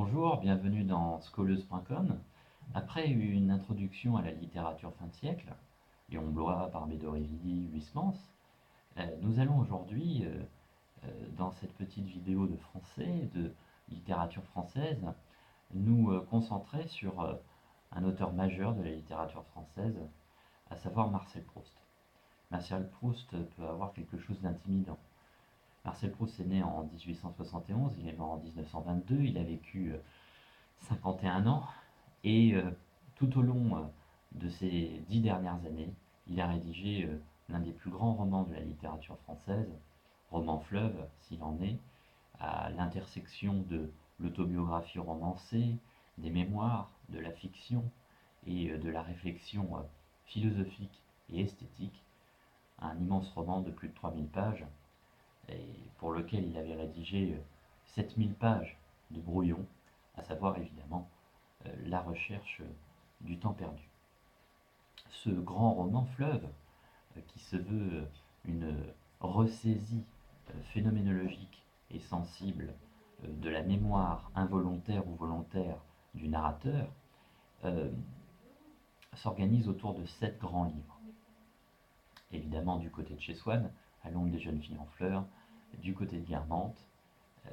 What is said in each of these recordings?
Bonjour, bienvenue dans Scoleuse.com. Après une introduction à la littérature fin de siècle, Léon Bloy, Barbé d'Aurevilly, Huysmans, nous allons aujourd'hui, dans cette petite vidéo de français, de littérature française, nous concentrer sur un auteur majeur de la littérature française, à savoir Marcel Proust. Marcel Proust peut avoir quelque chose d'intimidant. Marcel Proust est né en 1871, il est mort en 1922, il a vécu 51 ans, et tout au long de ces 10 dernières années, il a rédigé l'un des plus grands romans de la littérature française, roman fleuve s'il en est, à l'intersection de l'autobiographie romancée, des mémoires, de la fiction et de la réflexion philosophique et esthétique, un immense roman de plus de 3000 pages, et pour lequel il avait rédigé 7000 pages de brouillon, à savoir évidemment la recherche du temps perdu. Ce grand roman fleuve, qui se veut une ressaisie phénoménologique et sensible de la mémoire involontaire ou volontaire du narrateur, euh, s'organise autour de 7 grands livres. Évidemment, du côté de chez Swann, à l'ombre des jeunes filles en fleurs, du côté de Guermantes, euh,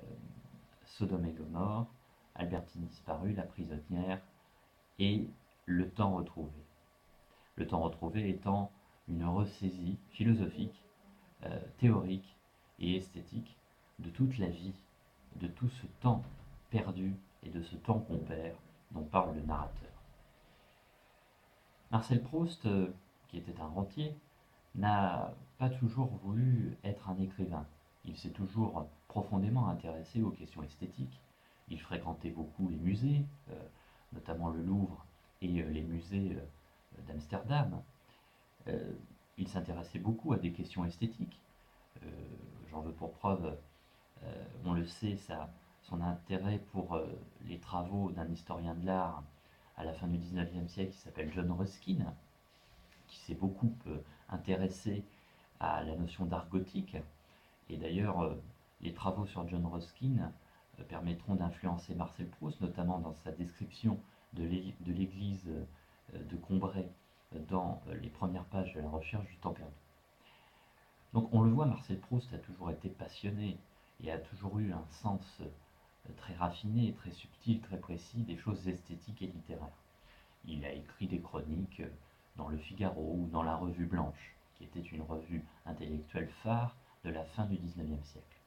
Sodome et Gomorrhe, Albertine disparue, La prisonnière et Le temps retrouvé. Le temps retrouvé étant une ressaisie philosophique, théorique et esthétique de toute la vie, de tout ce temps perdu et de ce temps qu'on perd dont parle le narrateur. Marcel Proust, qui était un rentier, n'a pas toujours voulu être un écrivain. Il s'est toujours profondément intéressé aux questions esthétiques. Il fréquentait beaucoup les musées, notamment le Louvre et les musées d'Amsterdam. Il s'intéressait beaucoup à des questions esthétiques. Euh, J'en veux pour preuve, on le sait, son intérêt pour les travaux d'un historien de l'art à la fin du 19e siècle qui s'appelle John Ruskin, qui s'est beaucoup intéressé à la notion d'art gothique. Et d'ailleurs, les travaux sur John Ruskin permettront d'influencer Marcel Proust, notamment dans sa description de l'église de Combray dans les premières pages de la recherche du temps perdu. Donc on le voit, Marcel Proust a toujours été passionné et a toujours eu un sens très raffiné, très subtil, très précis des choses esthétiques et littéraires. Il a écrit des chroniques dans Le Figaro ou dans la Revue Blanche, qui était une revue intellectuelle phare de la fin du XIXe siècle.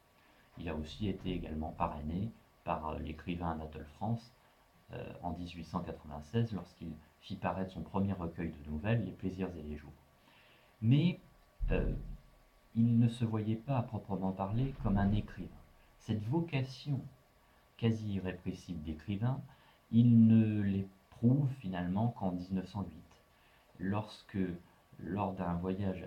Il a aussi été également parrainé par l'écrivain Anatole France en 1896 lorsqu'il fit paraître son premier recueil de nouvelles, Les plaisirs et les jours. Mais euh, il ne se voyait pas à proprement parler comme un écrivain. Cette vocation quasi irrépressible d'écrivain, il ne l'éprouve finalement qu'en 1908, lorsque, lors d'un voyage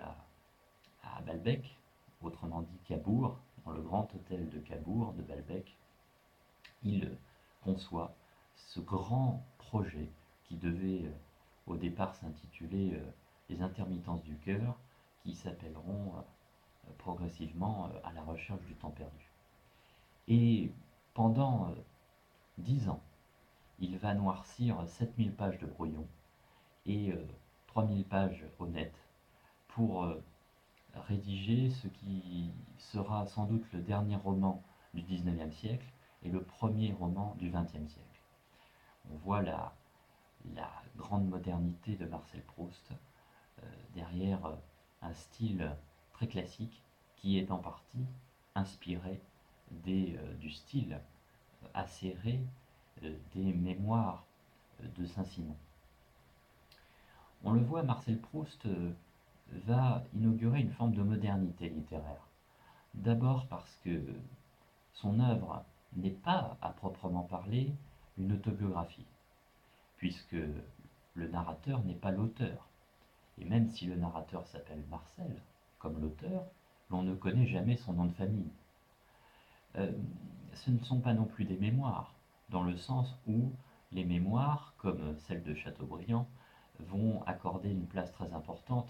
à Balbec, autrement dit Cabourg, dans le grand hôtel de Cabourg de Balbec, il conçoit ce grand projet qui devait au départ s'intituler Les intermittences du cœur, qui s'appelleront progressivement à la recherche du temps perdu. Et pendant 10 ans, il va noircir 7000 pages de brouillon et 3000 pages honnêtes pour rédiger ce qui sera sans doute le dernier roman du XIXe siècle et le premier roman du XXe siècle. On voit la grande modernité de Marcel Proust derrière un style très classique qui est en partie inspiré du style acéré des mémoires de Saint-Simon. On le voit, Marcel Proust va inaugurer une forme de modernité littéraire. D'abord parce que son œuvre n'est pas, à proprement parler, une autobiographie, puisque le narrateur n'est pas l'auteur. Et même si le narrateur s'appelle Marcel, comme l'auteur, l'on ne connaît jamais son nom de famille. Ce ne sont pas non plus des mémoires, dans le sens où les mémoires, comme celle de Chateaubriand, vont accorder une place très importante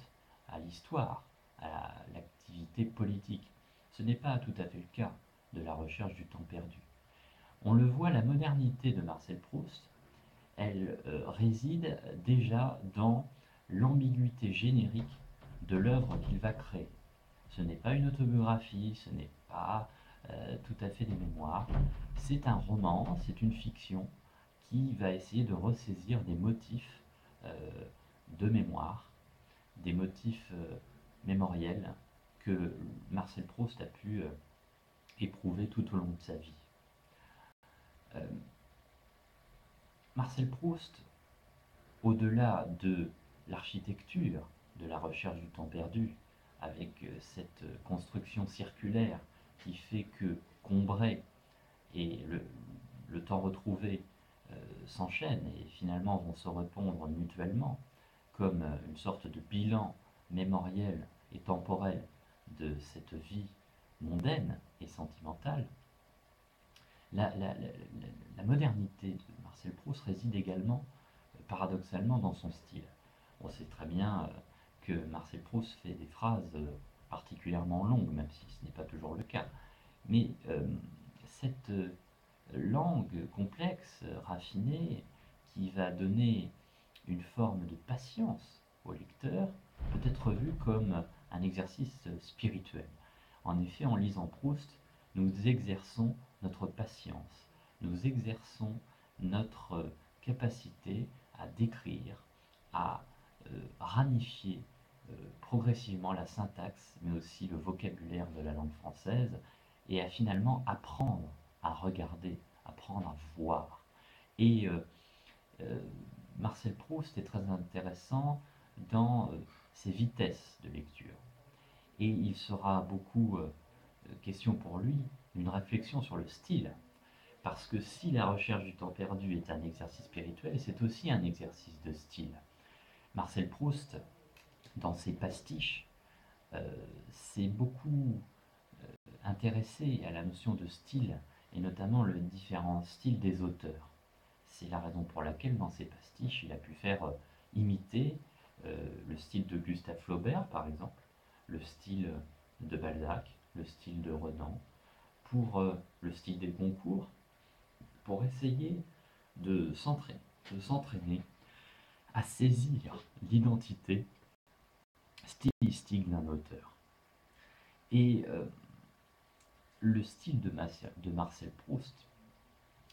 à l'histoire, à l'activité politique. Ce n'est pas tout à fait le cas de la recherche du temps perdu. On le voit, la modernité de Marcel Proust, elle réside déjà dans l'ambiguïté générique de l'œuvre qu'il va créer. Ce n'est pas une autobiographie, ce n'est pas tout à fait des mémoires, c'est un roman, c'est une fiction qui va essayer de ressaisir des motifs de mémoire, des motifs mémoriels que Marcel Proust a pu éprouver tout au long de sa vie. Marcel Proust, au-delà de l'architecture, de la recherche du temps perdu, avec cette construction circulaire qui fait que Combray et le temps retrouvé s'enchaînent et finalement vont se répondre mutuellement, comme une sorte de bilan mémoriel et temporel de cette vie mondaine et sentimentale, la modernité de Marcel Proust réside également, paradoxalement, dans son style. On sait très bien que Marcel Proust fait des phrases particulièrement longues, même si ce n'est pas toujours le cas. Mais cette langue complexe, raffinée, qui va donner une forme de patience au lecteur, peut être vue comme un exercice spirituel. En effet, en lisant Proust, nous exerçons notre patience, nous exerçons notre capacité à décrire, à ranifier progressivement la syntaxe, mais aussi le vocabulaire de la langue française, et à finalement apprendre à regarder, apprendre à voir. Et euh, Marcel Proust est très intéressant dans ses vitesses de lecture. Et il sera beaucoup question pour lui d'une réflexion sur le style. Parce que si la recherche du temps perdu est un exercice spirituel, c'est aussi un exercice de style. Marcel Proust, dans ses pastiches, s'est beaucoup intéressé à la notion de style, et notamment le différent style des auteurs. C'est la raison pour laquelle, dans ses pastiches, il a pu faire imiter le style de Gustave Flaubert, par exemple, le style de Balzac, le style de Renan, pour le style des Goncourt, pour essayer de s'entraîner à saisir l'identité stylistique d'un auteur. Et le style de Marcel Proust,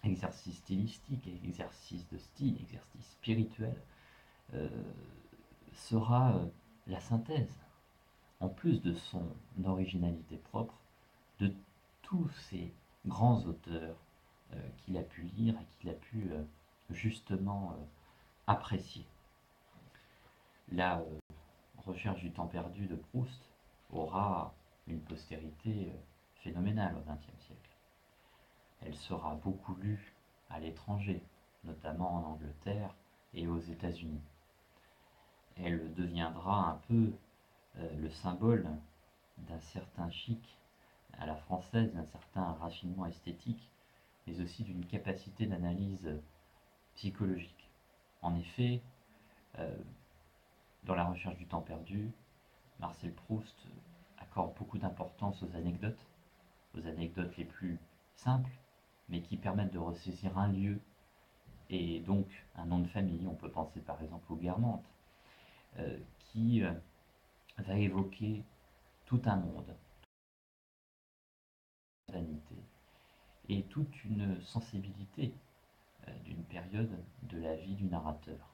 exercice stylistique, exercice de style, exercice spirituel, euh, sera la synthèse, en plus de son originalité propre, de tous ces grands auteurs qu'il a pu lire et qu'il a pu justement apprécier. La recherche du temps perdu de Proust aura une postérité phénoménale au XXe siècle. Elle sera beaucoup lue à l'étranger, notamment en Angleterre et aux États-Unis. Elle deviendra un peu le symbole d'un certain chic à la française, d'un certain raffinement esthétique, mais aussi d'une capacité d'analyse psychologique. En effet, dans la recherche du temps perdu, Marcel Proust accorde beaucoup d'importance aux anecdotes les plus simples, mais qui permettent de ressaisir un lieu et donc un nom de famille. On peut penser par exemple au Guermantes, qui va évoquer tout un monde, toute une vanité et toute une sensibilité d'une période de la vie du narrateur.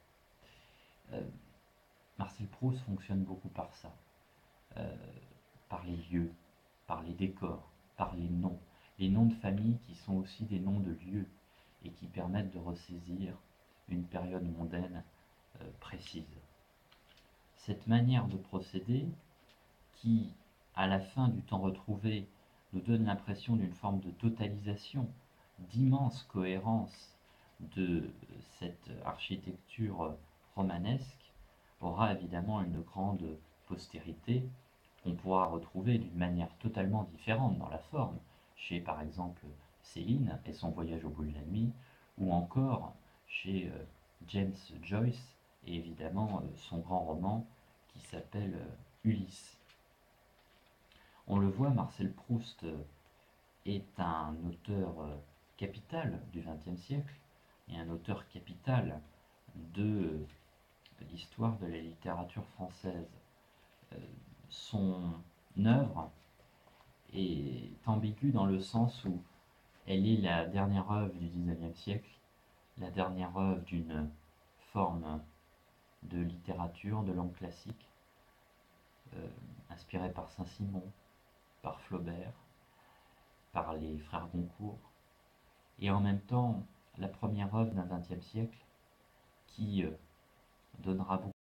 Marcel Proust fonctionne beaucoup par ça, euh, par les lieux, par les décors, par les noms de famille qui sont aussi des noms de lieux et qui permettent de ressaisir une période mondaine précise. Cette manière de procéder, qui, à la fin du temps retrouvé, nous donne l'impression d'une forme de totalisation, d'immense cohérence de cette architecture romanesque, aura évidemment une grande postérité qu'on pourra retrouver d'une manière totalement différente dans la forme, chez par exemple Céline et son voyage au bout de la nuit, ou encore chez James Joyce et évidemment son grand roman qui s'appelle Ulysse. On le voit, Marcel Proust est un auteur capital du XXe siècle et un auteur capital de l'histoire de la littérature française. Son œuvre est ambiguë dans le sens où elle est la dernière œuvre du XIXe siècle, la dernière œuvre d'une forme de littérature, de langue classique, inspirée par Saint-Simon, par Flaubert, par les frères Goncourt, et en même temps la première œuvre d'un XXe siècle qui donnera beaucoup